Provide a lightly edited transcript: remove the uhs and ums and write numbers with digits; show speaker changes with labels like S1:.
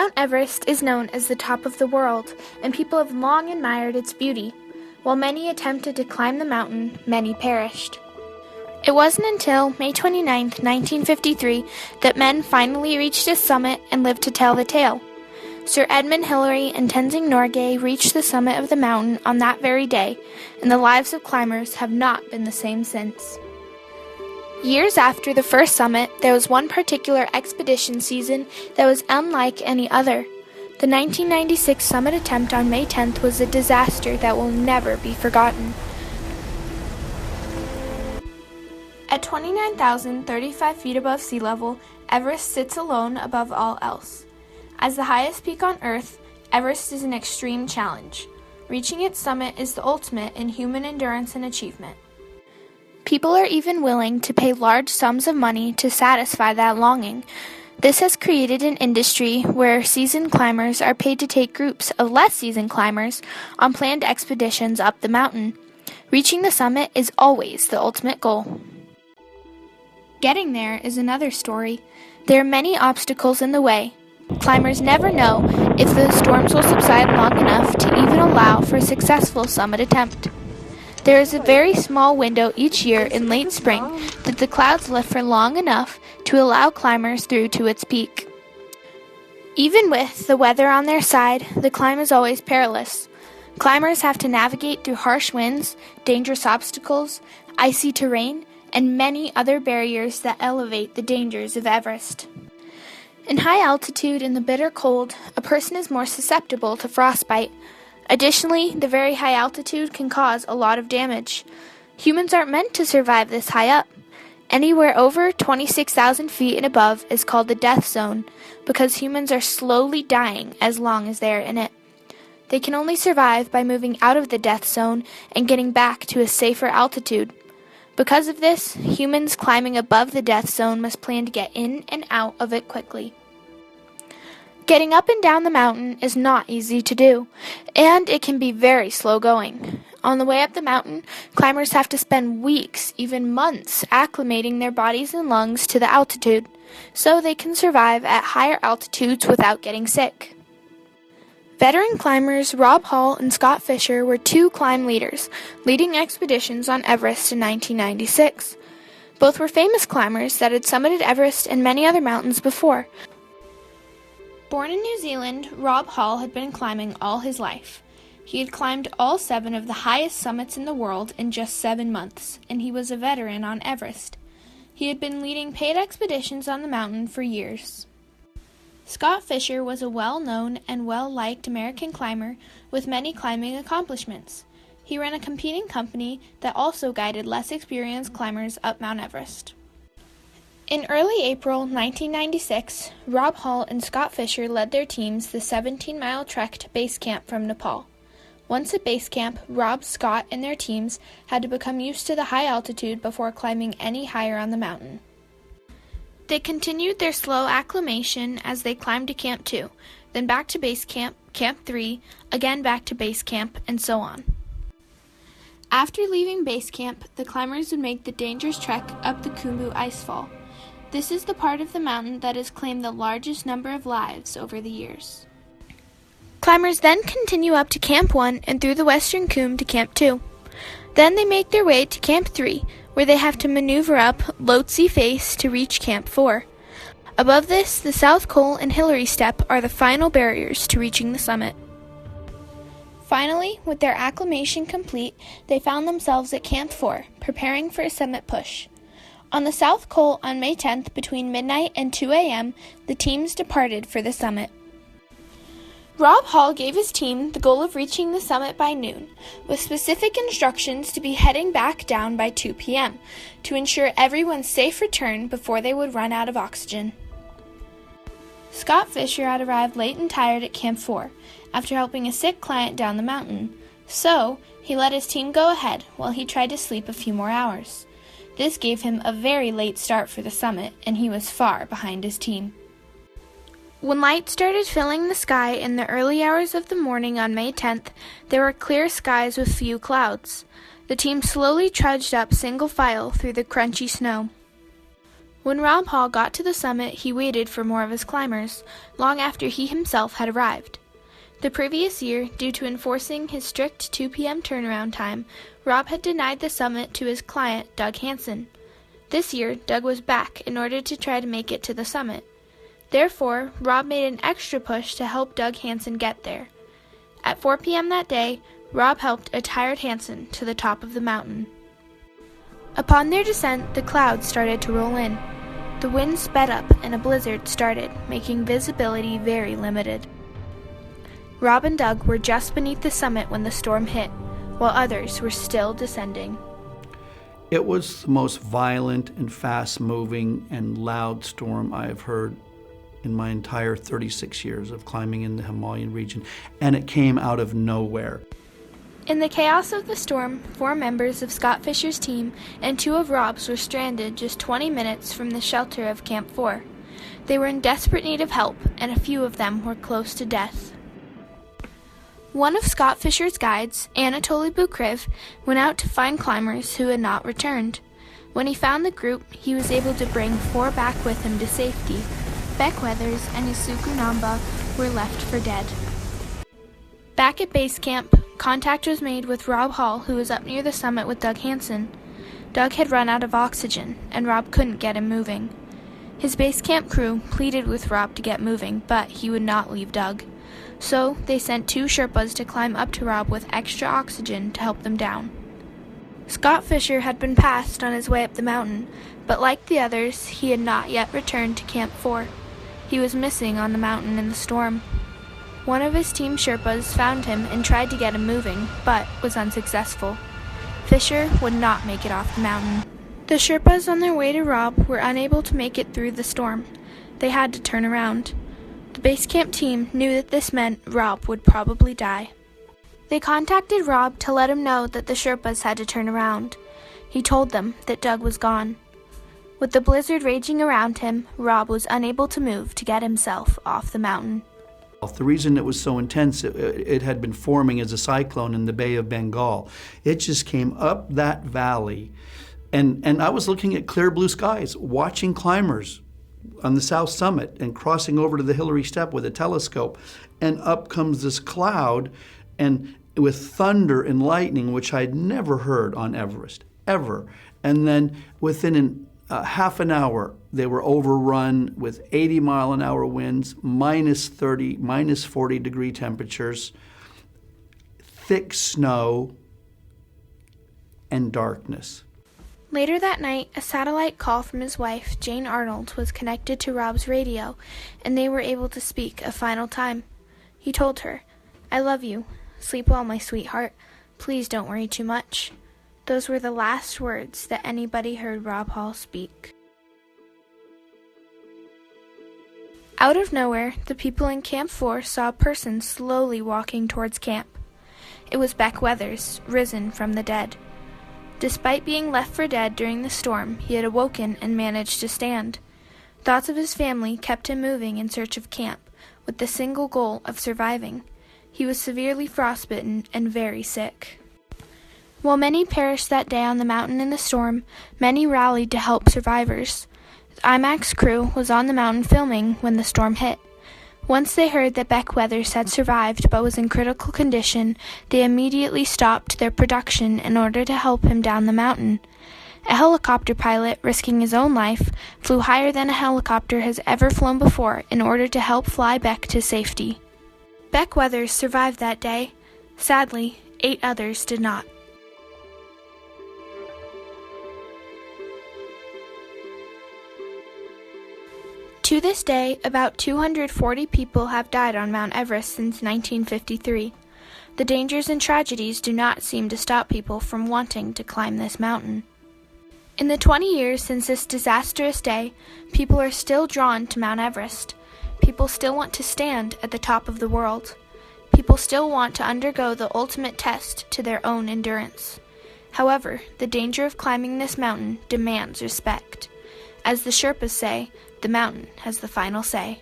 S1: Mount Everest is known as the top of the world, and people have long admired its beauty. While many attempted to climb the mountain, many perished. It wasn't until May 29, 1953, that men finally reached its summit and lived to tell the tale. Sir Edmund Hillary and Tenzing Norgay reached the summit of the mountain on that very day, and the lives of climbers have not been the same since. Years after the first summit, there was one particular expedition season that was unlike any other. The 1996 summit attempt on May 10th was a disaster that will never be forgotten. At 29,035 feet above sea level, Everest sits alone above all else. As the highest peak on Earth, Everest is an extreme challenge. Reaching its summit is the ultimate in human endurance and achievement. People are even willing to pay large sums of money to satisfy that longing. This has created an industry where seasoned climbers are paid to take groups of less seasoned climbers on planned expeditions up the mountain. Reaching the summit is always the ultimate goal. Getting there is another story. There are many obstacles in the way. Climbers never know if the storms will subside long enough to even allow for a successful summit attempt. There is a very small window each year in late spring that the clouds lift for long enough to allow climbers through to its peak. Even with the weather on their side, the climb is always perilous. Climbers have to navigate through harsh winds, dangerous obstacles, icy terrain, and many other barriers that elevate the dangers of Everest. In high altitude in the bitter cold, a person is more susceptible to frostbite. Additionally, the very high altitude can cause a lot of damage. Humans aren't meant to survive this high up. Anywhere over 26,000 feet and above is called the death zone because humans are slowly dying as long as they are in it. They can only survive by moving out of the death zone and getting back to a safer altitude. Because of this, humans climbing above the death zone must plan to get in and out of it quickly. Getting up and down the mountain is not easy to do, and it can be very slow going. On the way up the mountain, climbers have to spend weeks, even months, acclimating their bodies and lungs to the altitude, so they can survive at higher altitudes without getting sick. Veteran climbers Rob Hall and Scott Fisher were two climb leaders, leading expeditions on Everest in 1996. Both were famous climbers that had summited Everest and many other mountains before. Born in New Zealand, Rob Hall had been climbing all his life. He had climbed all 7 of the highest summits in the world in just 7 months, and he was a veteran on Everest. He had been leading paid expeditions on the mountain for years. Scott Fisher was a well-known and well-liked American climber with many climbing accomplishments. He ran a competing company that also guided less experienced climbers up Mount Everest. In early April 1996, Rob Hall and Scott Fisher led their teams the 17-mile trek to base camp from Nepal. Once at base camp, Rob, Scott, and their teams had to become used to the high altitude before climbing any higher on the mountain. They continued their slow acclimation as they climbed to Camp 2, then back to base camp, Camp 3, again back to base camp, and so on. After leaving base camp, the climbers would make the dangerous trek up the Khumbu Icefall. This is the part of the mountain that has claimed the largest number of lives over the years. Climbers then continue up to Camp 1 and through the Western Khum to Camp 2. Then they make their way to Camp 3, where they have to maneuver up Lhotse Face to reach Camp 4. Above this, the South Col and Hillary Step are the final barriers to reaching the summit. Finally, with their acclimation complete, they found themselves at Camp 4, preparing for a summit push. On the South Col on May 10th, between midnight and 2 a.m., the teams departed for the summit. Rob Hall gave his team the goal of reaching the summit by noon, with specific instructions to be heading back down by 2 p.m. to ensure everyone's safe return before they would run out of oxygen. Scott Fisher had arrived late and tired at Camp 4 after helping a sick client down the mountain, so he let his team go ahead while he tried to sleep a few more hours. This gave him a very late start for the summit, and he was far behind his team. When light started filling the sky in the early hours of the morning on May 10th, there were clear skies with few clouds. The team slowly trudged up single file through the crunchy snow. When Rob Hall got to the summit, he waited for more of his climbers, long after he himself had arrived. The previous year, due to enforcing his strict 2 p.m. turnaround time, Rob had denied the summit to his client, Doug Hansen. This year, Doug was back in order to try to make it to the summit. Therefore, Rob made an extra push to help Doug Hansen get there. At 4 p.m. that day, Rob helped a tired Hansen to the top of the mountain. Upon their descent, the clouds started to roll in. The wind sped up and a blizzard started, making visibility very limited. Rob and Doug were just beneath the summit when the storm hit, while others were still descending.
S2: It was the most violent and fast-moving and loud storm I have heard in my entire 36 years of climbing in the Himalayan region, and it came out of nowhere.
S1: In the chaos of the storm, 4 members of Scott Fisher's team and 2 of Rob's were stranded just 20 minutes from the shelter of Camp 4. They were in desperate need of help, and a few of them were close to death. One of Scott Fisher's guides, Anatoly Bukriv, went out to find climbers who had not returned. When he found the group, he was able to bring 4 back with him to safety. Beck Weathers and Isuku Namba were left for dead. Back at base camp, contact was made with Rob Hall, who was up near the summit with Doug Hansen. Doug had run out of oxygen, and Rob couldn't get him moving. His base camp crew pleaded with Rob to get moving, but he would not leave Doug. So they sent 2 Sherpas to climb up to Rob with extra oxygen to help them down. Scott Fisher had been passed on his way up the mountain, but like the others, he had not yet returned to Camp 4. He was missing on the mountain in the storm. One of his team Sherpas found him and tried to get him moving, but was unsuccessful. Fisher would not make it off the mountain. The Sherpas on their way to Rob were unable to make it through the storm. They had to turn around. The base camp team knew that this meant Rob would probably die. They contacted Rob to let him know that the Sherpas had to turn around. He told them that Doug was gone. With the blizzard raging around him, Rob was unable to move to get himself off the mountain.
S2: The reason it was so intense, it had been forming as a cyclone in the Bay of Bengal. It just came up that valley. And I was looking at clear blue skies, watching climbers on the south summit and crossing over to the Hillary Step with a telescope. And up comes this cloud and with thunder and lightning, which I'd never heard on Everest, ever. And then within half an hour, they were overrun with 80-mile-an-hour winds, minus 30, minus 40-degree temperatures, thick snow, and darkness.
S1: Later that night, a satellite call from his wife, Jane Arnold, was connected to Rob's radio, and they were able to speak a final time. He told her, "I love you. Sleep well, my sweetheart. Please don't worry too much." Those were the last words that anybody heard Rob Hall speak. Out of nowhere, the people in Camp 4 saw a person slowly walking towards camp. It was Beck Weathers, risen from the dead. Despite being left for dead during the storm, he had awoken and managed to stand. Thoughts of his family kept him moving in search of camp, with the single goal of surviving. He was severely frostbitten and very sick. While many perished that day on the mountain in the storm, many rallied to help survivors. The IMAX crew was on the mountain filming when the storm hit. Once they heard that Beck Weathers had survived but was in critical condition, they immediately stopped their production in order to help him down the mountain. A helicopter pilot, risking his own life, flew higher than a helicopter has ever flown before in order to help fly Beck to safety. Beck Weathers survived that day. Sadly, 8 others did not. To this day, about 240 people have died on Mount Everest since 1953. The dangers and tragedies do not seem to stop people from wanting to climb this mountain. In the 20 years since this disastrous day, people are still drawn to Mount Everest. People still want to stand at the top of the world. People still want to undergo the ultimate test to their own endurance. However, the danger of climbing this mountain demands respect. As the Sherpas say, the mountain has the final say.